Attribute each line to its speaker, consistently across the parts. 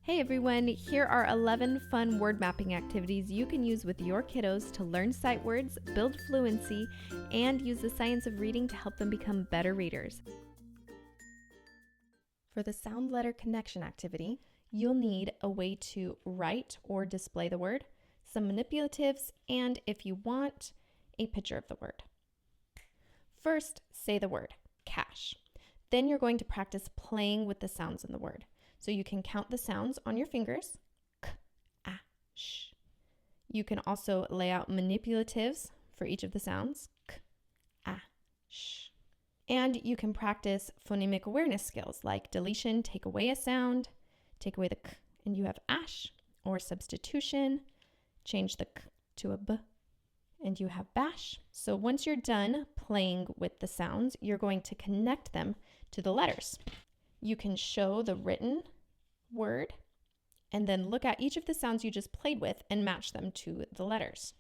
Speaker 1: Hey everyone, here are 11 fun word mapping activities you can use with your kiddos to learn sight words, build fluency, and use the science of reading to help them become better readers. For the sound letter connection activity, you'll need a way to write or display the word, some manipulatives, and if you want, a picture of the word. First, say the word, cash. Then you're going to practice playing with the sounds in the word. So you can count the sounds on your fingers, k, ah, sh. You can also lay out manipulatives for each of the sounds, k, ah, sh. And you can practice phonemic awareness skills like deletion, take away a sound, take away the k, and you have ash, or substitution, change the k to a b, and you have bash. So once you're done playing with the sounds, you're going to connect them to the letters. You can show the written word and then look at each of the sounds you just played with and match them to the letters.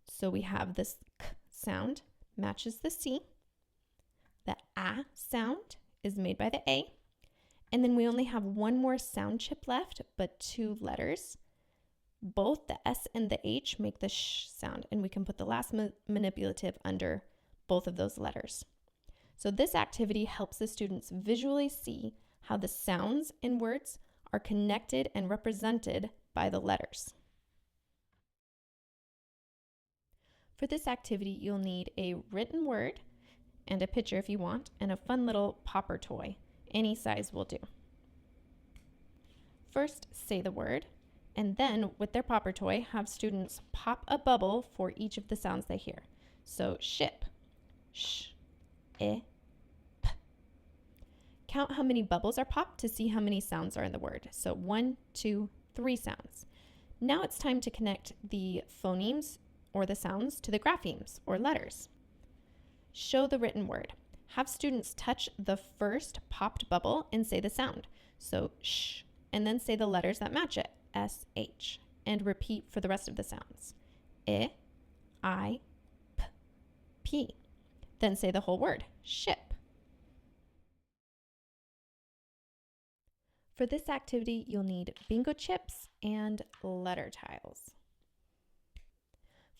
Speaker 1: So we have this k sound matches the C. The a sound is made by the A. And then we only have one more sound chip left, but two letters. Both the S and the H make the sh sound, and we can put the last manipulative under both of those letters. So this activity helps the students visually see how the sounds in words are connected and represented by the letters. For this activity, you'll need a written word and a picture if you want, and a fun little popper toy. Any size will do. First, say the word, and then with their popper toy, have students pop a bubble for each of the sounds they hear. So ship, sh, p. Count how many bubbles are popped to see how many sounds are in the word. So 1, 2, 3 sounds. Now it's time to connect the phonemes or the sounds to the graphemes or letters. Show the written word. Have students touch the first popped bubble and say the sound. So sh, and then say the letters that match it, S, H, and repeat for the rest of the sounds. I, I, p, P. Then say the whole word, ship. For this activity, you'll need bingo chips and letter tiles.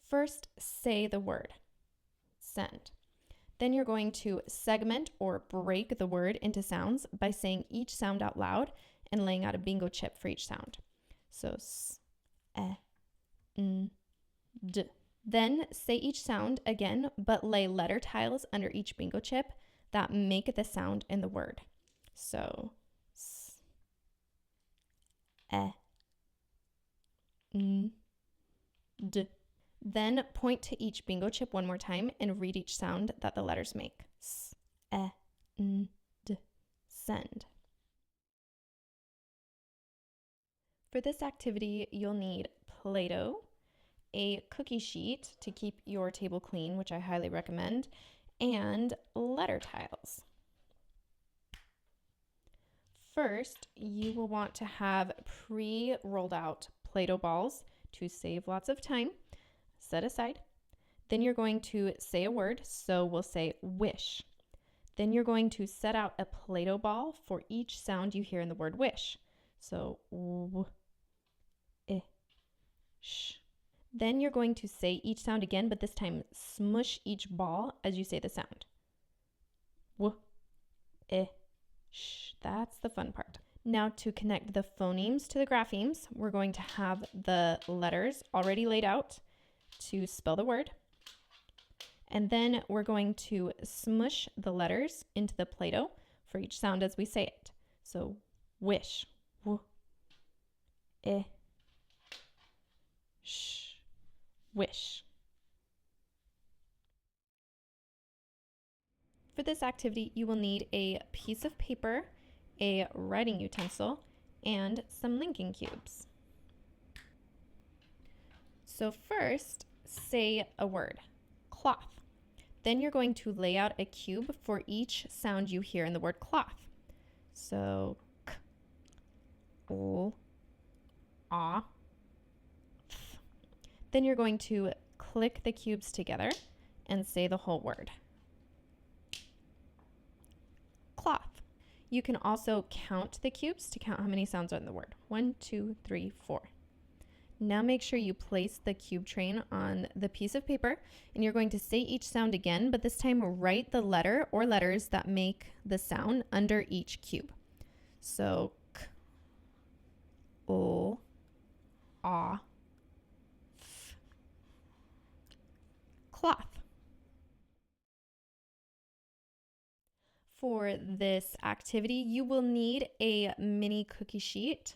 Speaker 1: First, say the word, send. Then you're going to segment or break the word into sounds by saying each sound out loud and laying out a bingo chip for each sound. So s, n, d. Then say each sound again, but lay letter tiles under each bingo chip that make the sound in the word. So s, n, d. Then point to each bingo chip one more time and read each sound that the letters make. S, n, d, send. For this activity, you'll need Play-Doh, a cookie sheet to keep your table clean, which I highly recommend, and letter tiles. First, you will want to have pre-rolled out Play-Doh balls to save lots of time. Set aside. Then you're going to say a word, so we'll say wish. Then you're going to set out a Play-Doh ball for each sound you hear in the word wish. So w, I, sh. Then you're going to say each sound again, but this time smush each ball as you say the sound. W, I, sh. That's the fun part. Now to connect the phonemes to the graphemes, we're going to have the letters already laid out to spell the word. And then we're going to smush the letters into the Play-Doh for each sound as we say it. So wish, w, I, sh, wish. For this activity, you will need a piece of paper, a writing utensil, and some linking cubes. So first, say a word, cloth. Then you're going to lay out a cube for each sound you hear in the word cloth. So k, l, ah, th. Then you're going to click the cubes together and say the whole word. Cloth. You can also count the cubes to count how many sounds are in the word. 1, 2, 3, 4. Now make sure you place the cube train on the piece of paper, and you're going to say each sound again, but this time write the letter or letters that make the sound under each cube. So k, o, ah, f, cloth. For this activity, you will need a mini cookie sheet,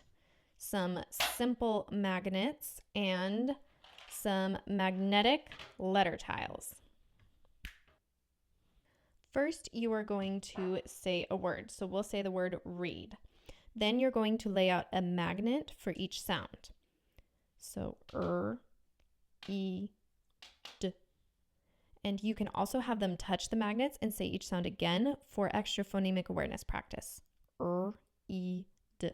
Speaker 1: some simple magnets, and some magnetic letter tiles. First, you are going to say a word. So we'll say the word read. Then you're going to lay out a magnet for each sound. So E, D. And you can also have them touch the magnets and say each sound again for extra phonemic awareness practice. E, D.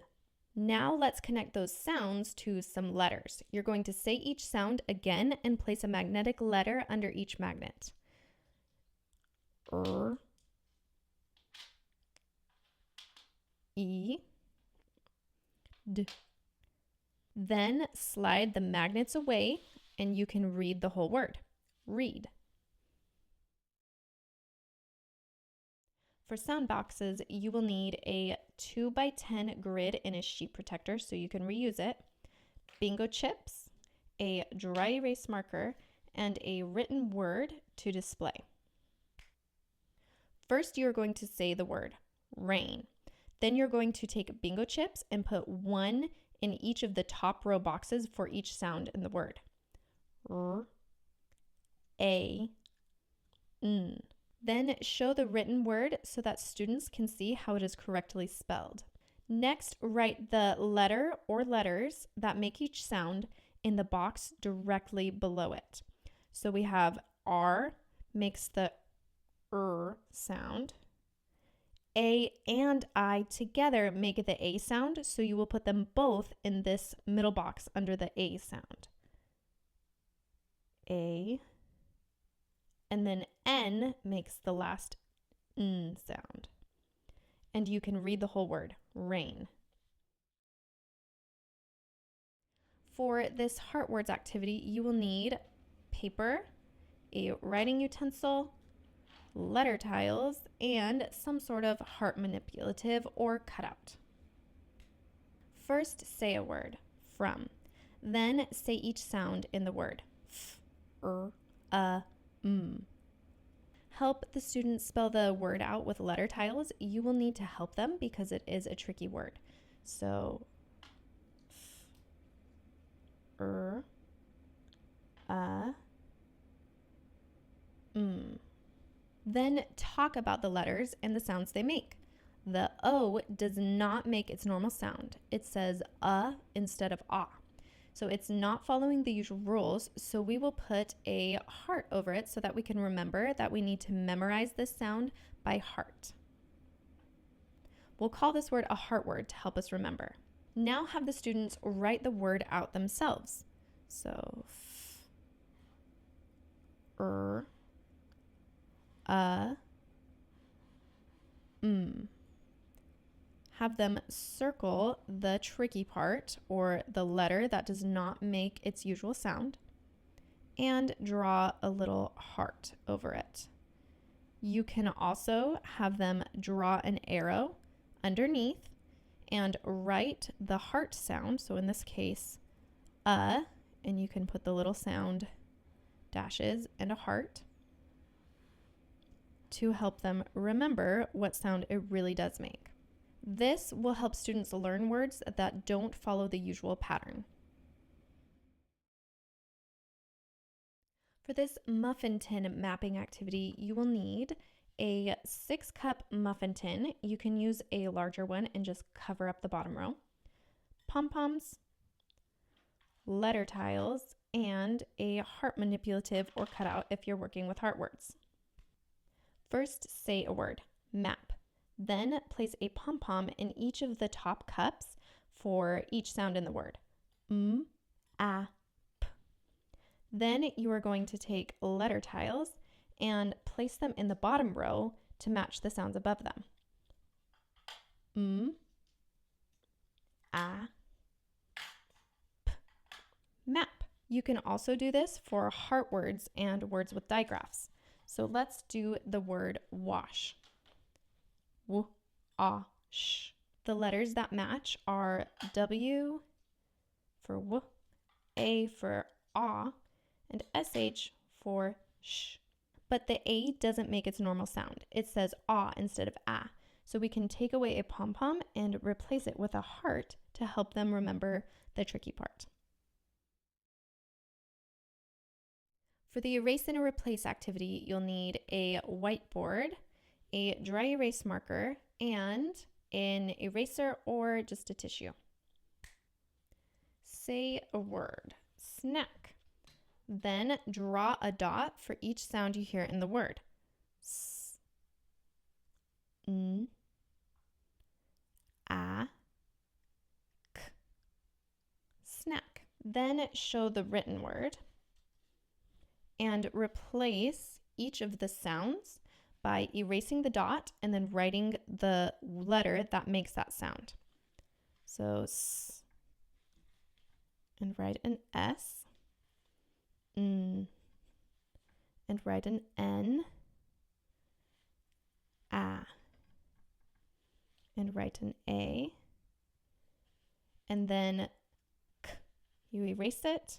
Speaker 1: Now let's connect those sounds to some letters. You're going to say each sound again and place a magnetic letter under each magnet. E, D. Then slide the magnets away and you can read the whole word. Read. For sound boxes, you will need a 2x10 grid in a sheet protector so you can reuse it, bingo chips, a dry erase marker, and a written word to display. First, you're going to say the word rain. Then you're going to take bingo chips and put one in each of the top row boxes for each sound in the word. R, A, N. Then show the written word so that students can see how it is correctly spelled. Next, write the letter or letters that make each sound in the box directly below it. So we have R makes the sound. A and I together make the A sound, so you will put them both in this middle box under the A sound. A. And then N makes the last N sound. And you can read the whole word, rain. For this heart words activity, you will need paper, a writing utensil, letter tiles, and some sort of heart manipulative or cutout. First, say a word, from. Then say each sound in the word, f, Help the students spell the word out with letter tiles. You will need to help them because it is a tricky word. So, Then talk about the letters and the sounds they make. The O does not make its normal sound. It says instead of ah. So it's not following the usual rules, so we will put a heart over it so that we can remember that we need to memorize this sound by heart. We'll call this word a heart word to help us remember. Now have the students write the word out themselves. So, Have them circle the tricky part or the letter that does not make its usual sound and draw a little heart over it. You can also have them draw an arrow underneath and write the heart sound. So in this case, and you can put the little sound dashes and a heart to help them remember what sound it really does make. This will help students learn words that don't follow the usual pattern. For this muffin tin mapping activity, you will need a 6-cup muffin tin. You can use a larger one and just cover up the bottom row. Pom-poms, letter tiles, and a heart manipulative or cutout if you're working with heart words. First, say a word, map. Then place a pom-pom in each of the top cups for each sound in the word. A, p. Then you are going to take letter tiles and place them in the bottom row to match the sounds above them. A, P. Map. You can also do this for heart words and words with digraphs. So let's do the word wash. W, A, sh. The letters that match are W for W, A for A, and SH for sh. But the A doesn't make its normal sound. It says A instead of A. So we can take away a pom-pom and replace it with a heart to help them remember the tricky part. For the erase and replace activity, you'll need a whiteboard, a dry erase marker, and an eraser or just a tissue. Say a word, snack. Then draw a dot for each sound you hear in the word. S, N, A, K. Snack. Then show the written word and replace each of the sounds by erasing the dot and then writing the letter that makes that sound. So S, and write an S, N, and write an N, A, and write an A, and then K. You erase it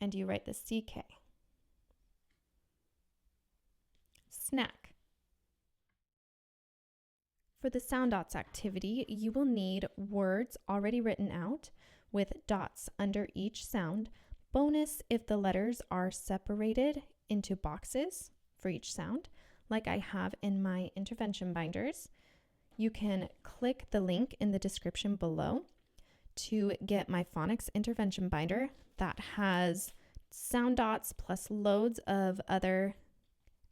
Speaker 1: and you write the CK. Snack. For the sound dots activity, you will need words already written out with dots under each sound. Bonus if the letters are separated into boxes for each sound, like I have in my intervention binders. You can click the link in the description below to get my Phonics Intervention Binder that has sound dots plus loads of other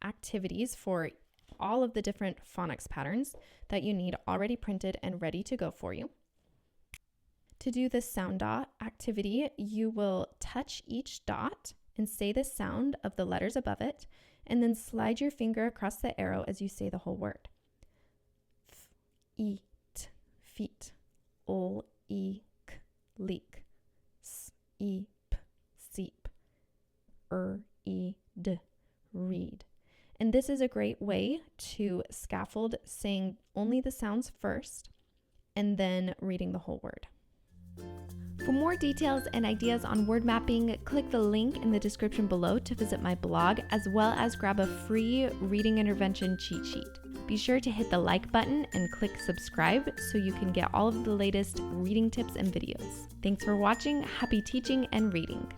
Speaker 1: activities for all of the different phonics patterns that you need already printed and ready to go for you. To do the sound dot activity, you will touch each dot and say the sound of the letters above it, and then slide your finger across the arrow as you say the whole word. F, eat, feet, ol, eek, leak, s, eep, seep, d, read. And this is a great way to scaffold saying only the sounds first and then reading the whole word. For more details and ideas on word mapping, click the link in the description below to visit my blog, as well as grab a free reading intervention cheat sheet. Be sure to hit the like button and click subscribe so you can get all of the latest reading tips and videos. Thanks for watching. Happy teaching and reading.